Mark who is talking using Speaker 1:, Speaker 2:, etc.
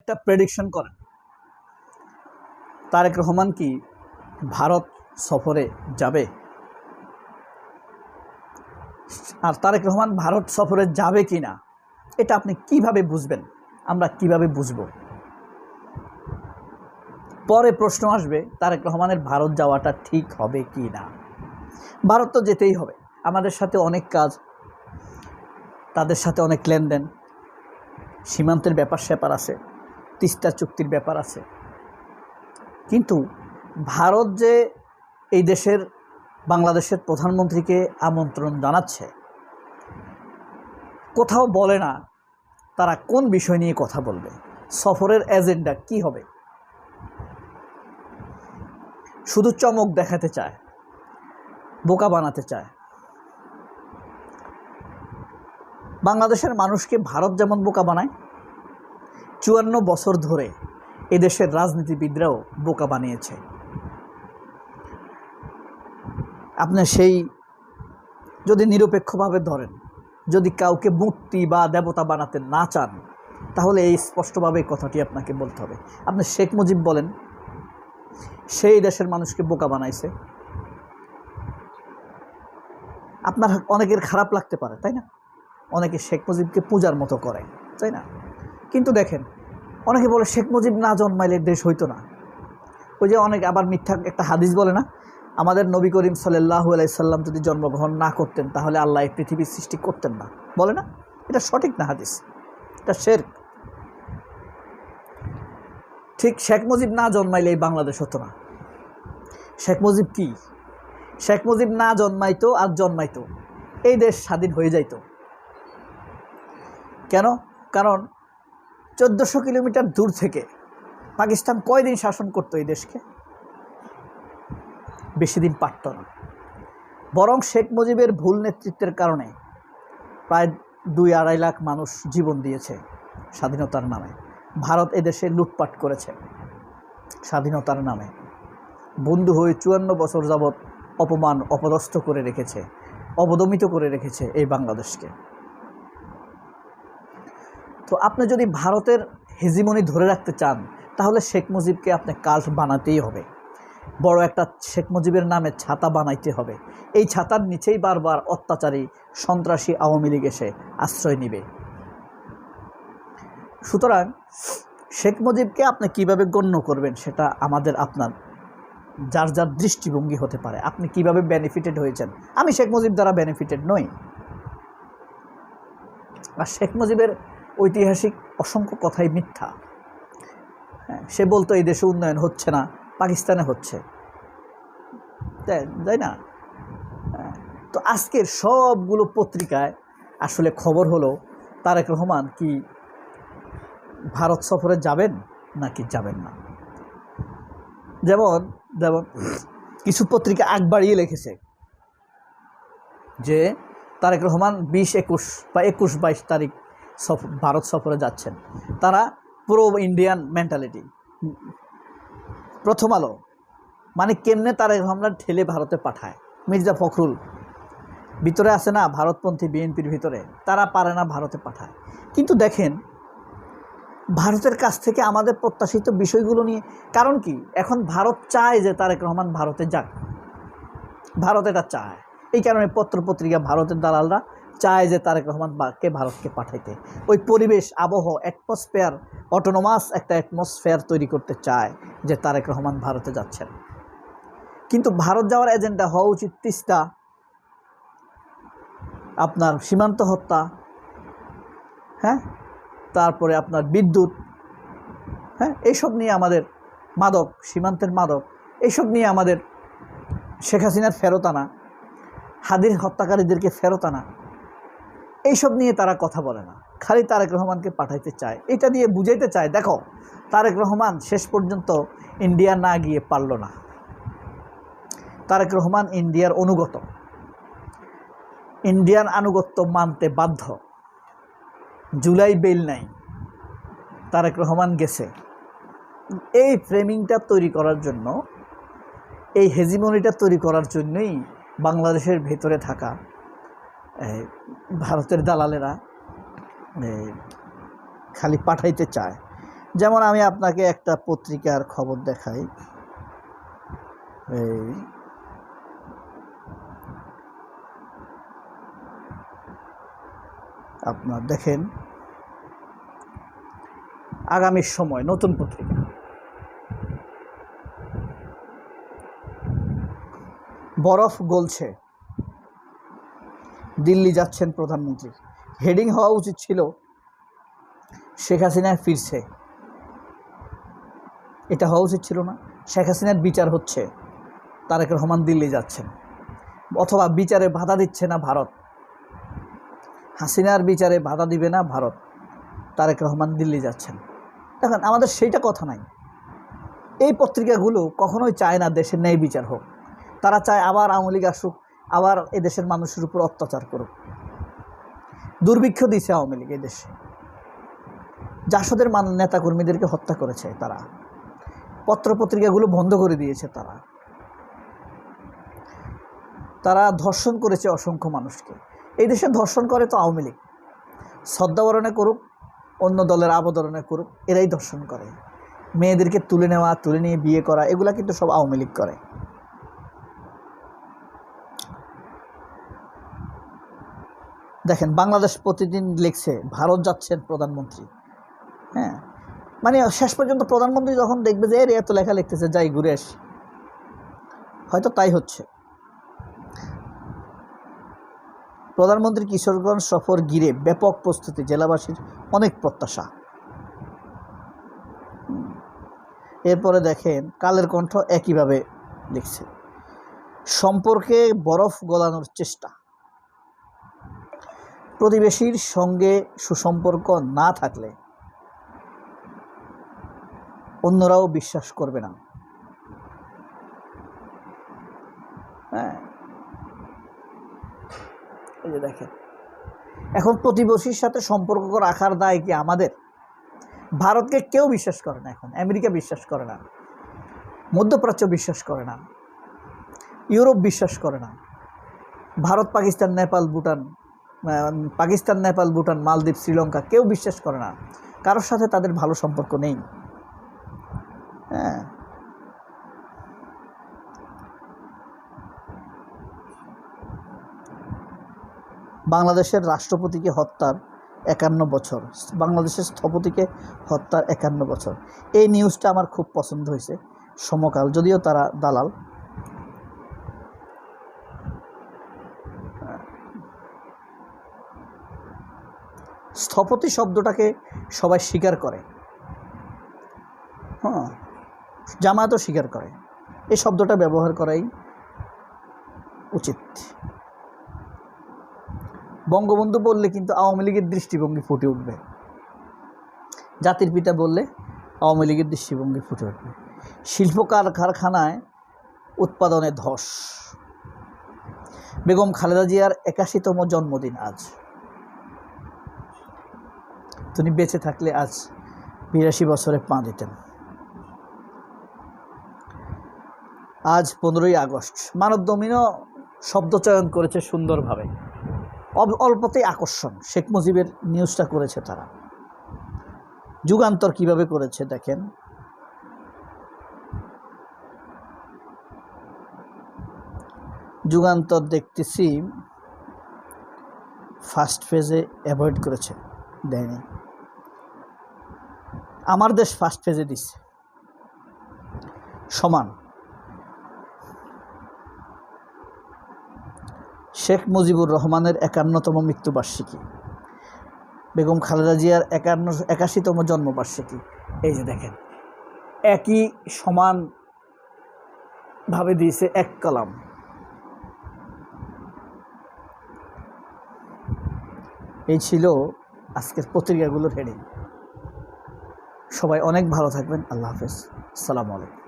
Speaker 1: একটা প্রেডিকশন করেন, তারেক রহমান কি ভারত সফরে যাবে? আর তারেক রহমান ভারত সফরে যাবে কি না এটা আপনি কিভাবে বুঝবেন, আমরা কিভাবে বুঝব? পরে প্রশ্ন আসবে তারেক রহমানের ভারত যাওয়াটা ঠিক হবে কি না। ভারত তো যেতেই হবে, আমাদের সাথে অনেক কাজ, তাদের সাথে অনেক লেনদেন, সীমান্তের ব্যাপার স্যাপার আছে, তিস্তা চুক্তির ব্যাপার আছে। কিন্তু ভারত যে এই দেশের বাংলাদেশের প্রধানমন্ত্রীকে আমন্ত্রণ জানাচ্ছে, কোথাও বলে না তারা কোন বিষয় নিয়ে কথা বলবে, সফরের এজেন্ডা কি হবে। শুধু চমক দেখাতে চায়, বোকা বানাতে চায়। বাংলাদেশের মানুষকে ভারত যেমন বোকা বানায়, 54 বছর ধরে এদেশের রাজনীতিবিদরাও বোকা বানিয়েছে। আপনি সেই যদি নিরপেক্ষভাবে ধরেন, যদি কাউকে মূর্তি বা দেবতা বানাতে না চান, তাহলে এই স্পষ্টভাবে কথাটি আপনাকে বলতে হবে। আপনি শেখ মুজিব বলেন, সেই দেশের মানুষকে বোকা বানাইছে। আপনার অনেকের খারাপ লাগতে পারে, তাই না? অনেকে শেখ মুজিবকে পূজার মতো করে, তাই না? কিন্তু দেখেন, অনেকে বলে শেখ মুজিব না জন্মাইলে দেশ হইতো না। ওই যে অনেক আবার মিথ্যা একটা হাদিস বলে না, আমাদের নবী করিম সাল্লাল্লাহু আলাইহি সাল্লাম যদি জন্মগ্রহণ না করতেন তাহলে আল্লাহ এই পৃথিবীর সৃষ্টি করতেন না, বলে না? এটা সঠিক না হাদিস, এটা শিরক। ঠিক শেখ মুজিব না জন্মাইলে এই বাংলাদেশ হতো না। শেখ মুজিব কি? শেখ মুজিব না জন্মাইতো আর জন্মাইতো, এই দেশ স্বাধীন হয়ে যাইত। কেন? কারণ 1400 কিলোমিটার দূর থেকে পাকিস্তান কয়দিন শাসন করতো এই দেশকে? বেশি দিন পারত না। বরং শেখ মুজিবের ভুল নেতৃত্বের কারণে প্রায় 2-2.5 লাখ মানুষ জীবন দিয়েছে স্বাধীনতার নামে। ভারত এদেশে লুটপাট করেছে স্বাধীনতার নামে, বন্ধু হয়ে 54 বছর যাবৎ অপমান অপদস্থ করে রেখেছে, অবদমিত করে রেখেছে এই বাংলাদেশকে। তো আপনি যদি ভারতের হেজিমনি ধরে রাখতে চান, তাহলে শেখ মুজিবকে আপনি কাল্ট বানাতেই হবে। বড় একটা শেখ মুজিবের নামে ছাতা বানাইতে হবে। এই ছাতার নিচেই বারবার অত্যাচারী সন্ত্রাসী আওয়ামী লীগ এসে আশ্রয় নেবে। সুতরাং শেখ মুজিবকে আপনি কিভাবে গণ্য করবেন সেটা আমাদের আপনার যার যার দৃষ্টিভঙ্গি হতে পারে। আপনি কিভাবে বেনিফিটেড হয়েছেন? আমি শেখ মুজিব দ্বারা বেনিফিটেড নই। আর শেখ মুজিবের ঐতিহাসিক অসংখ্য কথাই মিথ্যা। সে বলতো এই দেশে উন্নয়ন হচ্ছে না, পাকিস্তানে হচ্ছে, তাই না? তো আজকের সবগুলো পত্রিকায় আসলে খবর হলো তারেক রহমান কি ভারত সফরে যাবেন নাকি যাবেন না। যেমন কিছু পত্রিকা আগ বাড়িয়ে লিখেছে যে তারেক রহমান 20-21 বা 21-22 তারিখ ভারত সফরে যাচ্ছেন। তারা প্রো ইন্ডিয়ান মেন্টালিটি। প্রথম আলো মানে কেমনে তারেক রহমান ঠেলে ভারতে পাঠায়। মির্জা ফখরুল ভিতরে আছে না, ভারতপন্থী বিএনপির ভিতরে, তারা পারে না ভারতে পাঠায়। কিন্তু দেখেন ভারতের কাছ থেকে আমাদের প্রত্যাশিত বিষয়গুলো নিয়ে, কারণ কি এখন ভারত চায় যে তারেক রহমান ভারতে যাক, ভারত এটা চায়। এই কারণে পত্রপত্রিকা ভারতের দালালরা চায় যে তারেক রহমানকে ভারতকে পাঠাইতে। ওই পরিবেশ, আবহাওয়া, অ্যাটমসফেয়ার, অটোনোমাস একটা অ্যাটমসফেয়ার তৈরি করতে চায় যে তারেক রহমান ভারতে যাচ্ছেন। কিন্তু ভারত যাওয়ার এজেন্ডা হওয়া উচিত তিস্তা, আপনার সীমান্ত হত্যা, তারপরে আপনার বিদ্যুৎ, এইসব নিয়ে আমাদের মাদক, সীমান্তের মাদক, এইসব নিয়ে আমাদের শেখ হাসিনার ফেরত আনা, হাদির হত্যাকারীদেরকে ফেরত আনা, এইসব নিয়ে তারা কথা বলে না। খালি তারেক রহমানকে পাঠাইতে চায়, এটা দিয়ে বুঝাইতে চায় দেখো তারেক রহমান শেষ পর্যন্ত ইন্ডিয়া না গিয়ে পারল না। তারেক রহমান ইন্ডিয়ার অনুগত, ইন্ডিয়ান আনুগত্য মানতে বাধ্য। জুলাই বেল নাই, তারেক রহমান গেছে। এই ফ্রেমিংটা তৈরি করার জন্য, এই হেজিমনিটা তৈরি করার জন্যই বাংলাদেশের ভেতরে থাকা ভারতের দালালেরা খালি পাঠাইতে চায়। যেমন আমি আপনাকে একটা পত্রিকার খবর দেখাই। এই আপনার দেখেন, আগামীর সময় নতুন পত্রিকা, বরফ গলছে, দিল্লি যাচ্ছেন প্রধানমন্ত্রী। হেডিং হওয়া উচিত ছিল শেখ হাসিনা ফিরছে, এটা হওয়া উচিত ছিল না। শেখ হাসিনার বিচার হচ্ছে, তারেক রহমান দিল্লি যাচ্ছেন, অথবা বিচারে বাধা দিচ্ছে না ভারত, হাসিনার বিচারে বাধা দিবে না ভারত, তারেক রহমান দিল্লি যাচ্ছেন। দেখেন, আমাদের সেইটা কথা নাই। এই পত্রিকাগুলো কখনোই চায় না দেশের ন্যায় বিচার হোক। তারা চায় আবার আওয়ামী লীগ আসুক, আবার এদেশের মানুষের উপর অত্যাচার করুক। দুর্ভিক্ষ দিয়েছে আওয়ামী লীগ এদেশে, জাসদের নেতাকর্মীদেরকে হত্যা করেছে তারা, পত্রপত্রিকাগুলো বন্ধ করে দিয়েছে তারা ধর্ষণ করেছে অসংখ্য মানুষকে। এই দেশে ধর্ষণ করে তো আওয়ামী লীগ, শ্রদ্ধাবরণে করুক, অন্য দলের আবদরণে করুক, এরাই ধর্ষণ করে। মেয়েদেরকে তুলে নেওয়া, তুলে নিয়ে বিয়ে করা, এগুলা কিন্তু সব আওয়ামী লীগ করে। দেখেন, বাংলাদেশ প্রতিদিন লিখছে ভারত যাচ্ছেন প্রধানমন্ত্রী। হ্যাঁ, মানে শেষ পর্যন্ত প্রধানমন্ত্রী যখন দেখবে যে এর এত লেখা লিখতেছে, যাই ঘুরে আসি, হয়তো তাই হচ্ছে। প্রধানমন্ত্রী কিশোরগঞ্জ সফর ঘিরে ব্যাপক প্রস্তুতি, জেলাবাসীর অনেক প্রত্যাশা। এরপরে দেখেন, কালের কণ্ঠ একইভাবে লিখছে, সম্পর্কে বরফ গলানোর চেষ্টা, প্রতিবেশীর সঙ্গে সুসম্পর্ক না থাকলে অন্যরাও বিশ্বাস করবে না। হ্যাঁ, এই যে দেখেন, এখন প্রতিবেশীর সাথে সম্পর্ক রাখার দায় কি আমাদের? ভারতকে কেউ বিশ্বাস করে না এখন, আমেরিকা বিশ্বাস করে না, মধ্যপ্রাচ্য বিশ্বাস করে না, ইউরোপ বিশ্বাস করে না, ভারত, পাকিস্তান, নেপাল, ভুটান, মালদ্বীপ, শ্রীলঙ্কা কেউ বিশ্বাস করে না। কারোর সাথে তাদের ভালো সম্পর্ক নেই। হ্যাঁ, বাংলাদেশের রাষ্ট্রপতিকে হত্যার 51 বছর, বাংলাদেশের স্থপতিকে হত্যার 51 বছর। এই নিউজটা আমার খুব পছন্দ হয়েছে। সমকাল, যদিও তারা দালাল। স্থপতি শব্দটাকে সবাই স্বীকার করে, হ্যাঁ, জামায়াতও স্বীকার করে। এই শব্দটা ব্যবহার করাই উচিত। বঙ্গবন্ধু বললে কিন্তু আওয়ামী লীগের দৃষ্টিভঙ্গি ফুটে উঠবে, জাতির পিতা বললে আওয়ামী লীগের দৃষ্টিভঙ্গি ফুটে উঠবে। শিল্প কারখানায় উৎপাদনে ধস, বেগম খালেদা জিয়ার 81তম জন্মদিন আজ। তিনি বেঁচে থাকলে আজ 82 বছরে পা দিতেন। আজ 15ই আগস্ট। মানবদমিনও শব্দচয়ন করেছে সুন্দরভাবে, অল্পতেই আকর্ষণ। শেখ মুজিবের নিউজটা করেছে তারা। যুগান্তর কিভাবে করেছে দেখেন, যুগান্তর দেখতেছি ফার্স্ট পেজে অ্যাভয়েড করেছে, দেয়নি। আমার দেশ ফার্স্ট পেজে দিচ্ছে সমান। শেখ মুজিবুর রহমানের 51তম মৃত্যুবার্ষিকী, বেগম খালেদা জিয়ার 81তম জন্মবার্ষিকী। এই যে দেখেন, একই সমানভাবে দিয়েছে এক কলাম। এই ছিল আজকের পত্রিকাগুলোর হেডিং। সবাই অনেক ভালো থাকবেন। আল্লাহ হাফেজ, আসসালামু আলাইকুম।